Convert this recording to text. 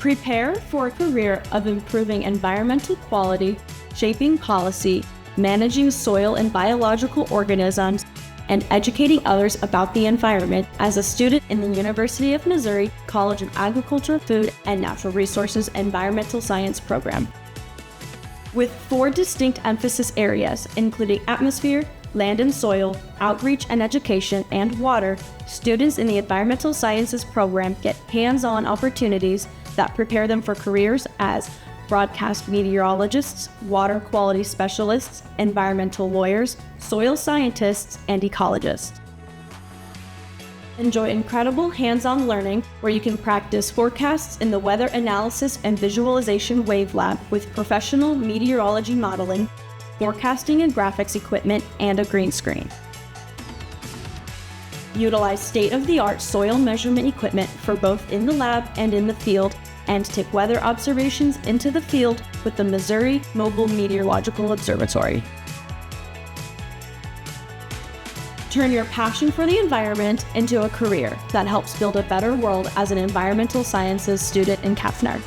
Prepare for a career of improving environmental quality, shaping policy, managing soil and biological organisms, and educating others about the environment as a student in the University of Missouri College of Agriculture, Food, and Natural Resources Environmental Science program. With 4 distinct emphasis areas, including atmosphere, land and soil, outreach and education, and water, students in the Environmental Sciences program get hands-on opportunities that prepare them for careers as broadcast meteorologists, water quality specialists, environmental lawyers, soil scientists, and ecologists. Enjoy incredible hands-on learning where you can practice forecasts in the Weather Analysis and Visualization Wave Lab with professional meteorology modeling, forecasting and graphics equipment, and a green screen. Utilize state-of-the-art soil measurement equipment for both in the lab and in the field, and take weather observations into the field with the Missouri Mobile Meteorological Observatory. Turn your passion for the environment into a career that helps build a better world as an environmental sciences student in CAFNR.